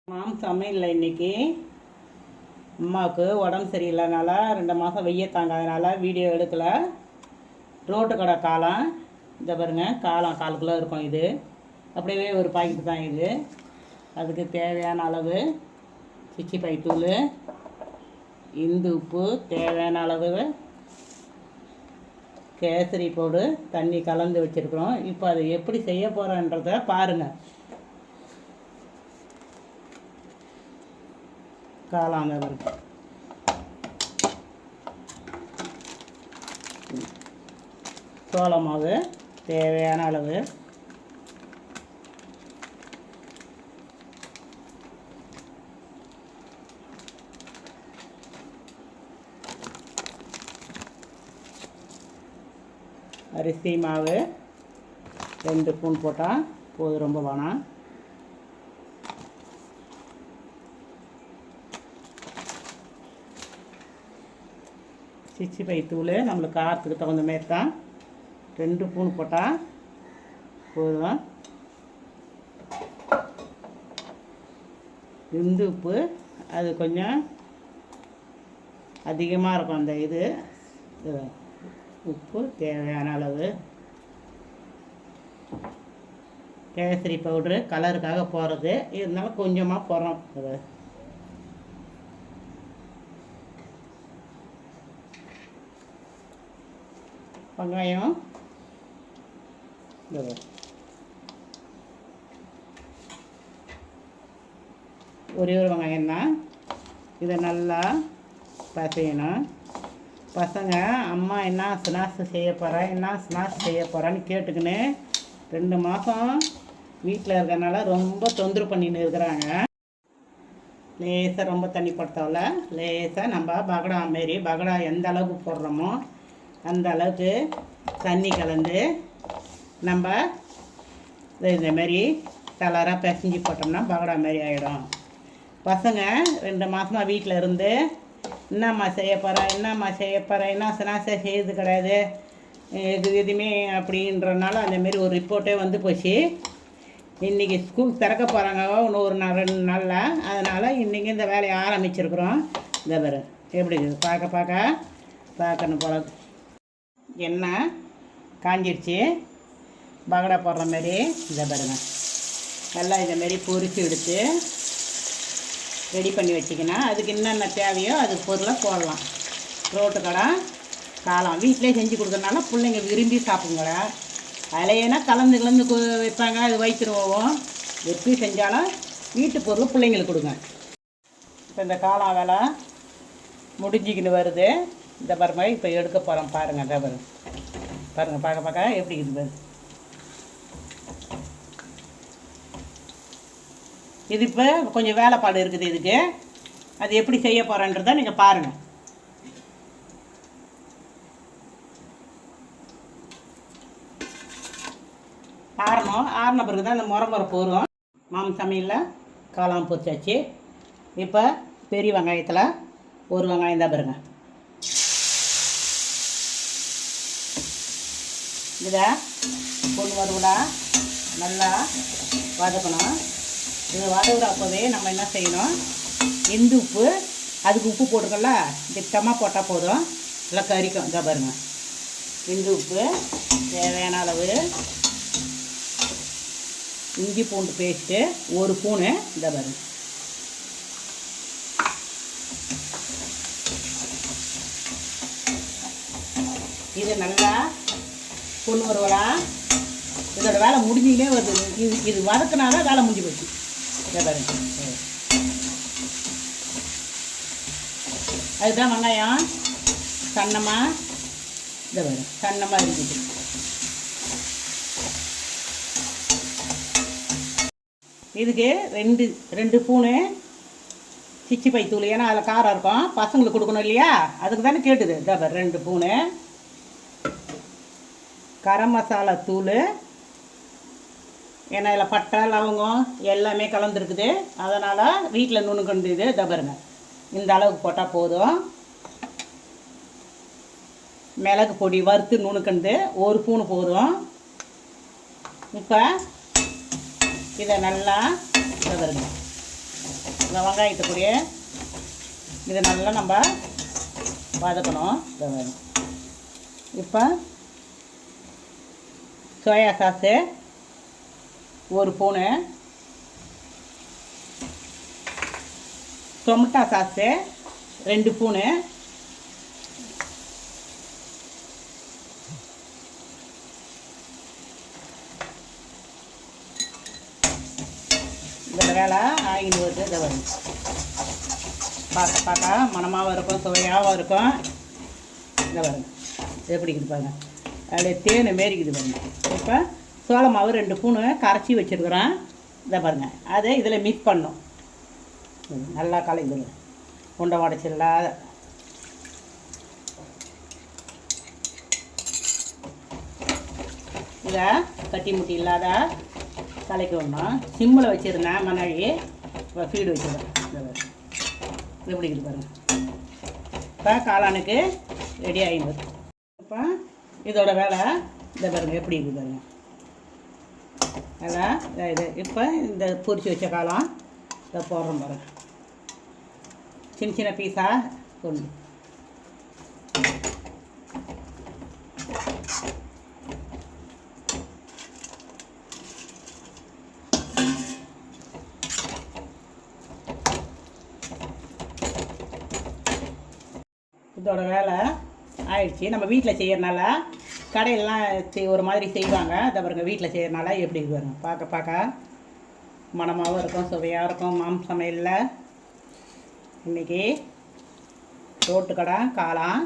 சமையலில் இன்றைக்கி அம்மாவுக்கு உடம்பு சரியில்லைனால 2 மாதம் வெய்ய தாங்காதனால வீடியோ எடுக்கலை. ரோட்டு கடை காளான் இந்த பாருங்கள், காளான் 1/4 கிலோ இருக்கும். இது அப்படியே ஒரு பாக்கெட் தான். இது அதுக்கு தேவையான அளவு சிச்சிப்பாய் தூள், இந்து உப்பு, தேவையான அளவு கேசரி பவுடர், தண்ணி கலந்து வச்சுருக்குறோம். இப்போ அதை எப்படி செய்ய போகிறோன்றதை பாருங்கள். காளான் வருது, சோள மாவு தேவையான அளவு, அரிசி மாவு 2 ஸ்பூன் போட்டால் போதும், ரொம்ப வேணாம். சிச்சிப்பாய் தூள் நம்மளுக்கு காரத்துக்கு தகுந்த மாதிரி தான், 2 ஸ்பூன் போட்டால் போதும். இந்து உப்பு அது கொஞ்சம் அதிகமாக இருக்கும். அந்த இது உப்பு தேவையான அளவு, கேசரி பவுட்ரு கலருக்காக போடுறது, இருந்தாலும் கொஞ்சமாக போடுறோம். வெங்காயம் ஒரே ஒரு வெங்காயம் தான். இதை நல்லா பசையணும். பசங்க அம்மா என்ன ஸ்நாக்ஸ் செய்ய போகிறேன், என்ன ஸ்நாக்ஸ் செய்ய போகிறான்னு கேட்டுக்கின்னு 2 மாதம் வீட்டில் இருக்கிறனால ரொம்ப தொந்தரவு பண்ணின்னு இருக்கிறாங்க. லேசாக ரொம்ப தண்ணி படுத்தவில்ல, லேசாக நம்ம பகடா மாரி, பகடா எந்த அளவுக்கு போடுறோமோ அந்த அளவுக்கு தண்ணி கலந்து நம்ம இந்தமாரி கலராக பிசைஞ்சு போட்டோம்னா பகடா மாரி ஆகிடும். பசங்க 2 மாதமாக வீட்டில் இருந்து என்னம்மா செய்ய போகிறேன், என்னம்மா செய்ய போகிறேன், என்ன ஸ்நாக்ஸாக செய்யறது கிடையாது, எதுவுமே அப்படின்றனால அந்தமாரி ஒரு ரிப்போர்ட்டே வந்து போச்சு. இன்றைக்கி ஸ்கூல் திறக்க போகிறாங்க இன்னும் ஒரு 2 நாளில். அதனால் இன்றைக்கி இந்த வேலையை ஆரம்பிச்சிருக்குறோம். இந்த பேர் எப்படி பார்க்கணும் போல. எண்ணெய் காஞ்சிடுச்சு, பகடா போடுற மாதிரி இதை பாருங்க. நல்லா இந்தமாரி பொரிச்சு எடுத்து ரெடி பண்ணி வச்சிக்கினா அதுக்கு என்னென்ன தேவையோ அது பொருளை போடலாம். ரோட்டு கடை காளான் வீட்டிலே செஞ்சு கொடுக்குறதுனால பிள்ளைங்க விரும்பி சாப்பிடுங்க. அதில் ஏன்னா கலந்து வைப்பாங்க, அது வயிற்றுருவோம். எப்படி செஞ்சாலும் வீட்டு பொருள் பிள்ளைங்களுக்கு கொடுங்க. இப்போ இந்த காளான் வேலை முடிஞ்சிக்கின்னு வருது. இந்த பாருங்க, இப்போ எடுக்க போகிறோம். பாருங்கள், இதை பாருங்கள், பார்க்க எப்படி இருக்குது பாரு. இது இப்போ கொஞ்சம் வேலைப்பாடு இருக்குது இதுக்கு. அது எப்படி செய்ய போகிறேன்றதை நீங்கள் பாருங்கள். ஆறின பிறகு தான் இந்த முறை போகிறோம். சமையலில் காளான் பொரிச்சாச்சு. இப்போ பெரிய வெங்காயத்தில் ஒரு வெங்காயம் தான் பாருங்க. இதை பொண்ணு வறுவலா நல்லா வதக்கணும். இது வதவுற அப்போவே நம்ம என்ன செய்யணும், இந்து உப்பு, அதுக்கு உப்பு போட்டுக்கல, திட்டமாக போட்டால் போதும், நல்லா கறிக்கும். இதை பாருங்க, இந்து உப்பு தேவையான அளவு, இஞ்சி பூண்டு பேஸ்ட்டு 1 ஸ்பூனு. இதை பாருங்க, இது நல்லா பொண்ணு வருவலாம். இதோட வேலை முடிஞ்சிக்கிட்டே வருது. இது வதக்கினாதான் வேலை முடிஞ்சு போச்சு. இதை பாருங்க, அதுதான் வெங்காயம் சன்னமாக, இதை பாருங்க சன்னமாக இருக்குது. இதுக்கு 2 ஸ்பூனு சிச்சிப்பாய் தூள், ஏன்னா அதில் காரம் இருக்கும், பசங்களுக்கு கொடுக்கணும் இல்லையா, அதுக்கு தானே கேட்டுது. இதை பாரு 2 ஸ்பூனு கரம் மசாலா தூள், ஏன்னா இதில் பட்டை லவங்கம் எல்லாமே கலந்துருக்குது. அதனால் வீட்டில் நுணுக்கண்டு இது. இதை பாருங்க, இந்த அளவுக்கு போட்டால் போதும். மிளகு பொடி வறுத்து நுணுக்கண்டு 1 ஸ்பூன் போதும். இப்போ இதை நல்லா வதக்கணும். இந்த வெங்காயத்துக்குரிய இதை நல்லா நம்ம வதக்கணும். இப்போ soya sauce 1 spoon, tomato sauce 2 spoon, இதில் வேலை ஆகிட்டு வருது. இதை வரும் பார்க்க மணமாகவும் இருக்கும், சுவையாகவும் இருக்கும். இதை வருங்க எப்படி இருக்குது பாருங்கள், அப்படியே தேனை மாரிக்குது பாருங்க. இப்போ சோள மாவு 2 ஸ்பூனு கரைச்சி வச்சுருக்குறேன். இதை பாருங்கள், அதை இதில் மிக்ஸ் பண்ணும். நல்லா கலந்துங்க, உண்டை உடச்சிடலாம். இதை கட்டி முட்டி இல்லாத கலக்கி விடணும். சிம்மில் வச்சுருந்தேன், முன்னாடி இப்போ ஃபீடு வச்சுருக்கேன். எப்படி இருக்குது பாருங்கள். இப்போ காளானுக்கு ரெடி ஆகிடுது. இப்போ இதோட வேலை இதை பாருங்கள் எப்படி இருக்குது பாருங்கள். அதான் இது இப்போ இந்த பொரிச்சு வச்ச காளான் இதை போடுறோம் பாருங்கள். சின்ன சின்ன பீஸாக கொண்டு இதோட வேலை ஆயிடுச்சு. நம்ம வீட்டில் செய்கிறனால கடையிலலாம் ஒரு மாதிரி செய்வாங்க. அதை பாருங்க, வீட்டில் செய்கிறனால எப்படி வரும் பார்க்க மணமாகவும் இருக்கும், சுவையாக இருக்கும். மாம் சமையலில் இன்றைக்கி ரோட்டுக்கடை காளான்.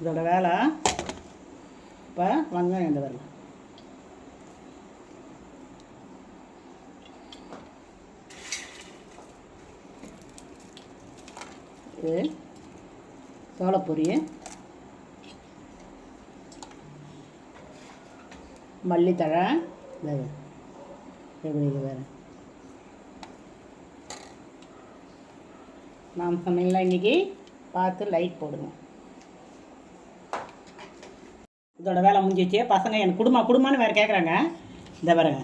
இதோட வேலை இப்போ வெங்காயம் இந்த வரலாம். இது சோளப்பொரி, மல்லித்தழை, எப்படி இது வேறு. நாம் சமையலாம் இன்றைக்கி பார்த்து லைட் போடுங்க. இதோட வேலை முடிஞ்சிச்சு. பசங்க எனக்கு குடும்பமானு வேறு கேட்குறாங்க. இந்த பாருங்க,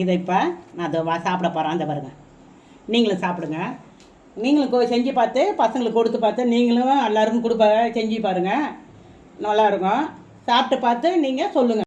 இதை இப்போ நான் அதை சாப்பிட போகிறேன். இந்த பாருங்க, நீங்களும் சாப்பிடுங்க. நீங்களும் செஞ்சு பார்த்து பசங்களுக்கு கொடுத்து பார்த்து நீங்களும் எல்லாருக்கும் செஞ்சு பாருங்கள். நல்லாயிருக்கும். சாப்பிட்டு பார்த்து நீங்கள் சொல்லுங்கள்.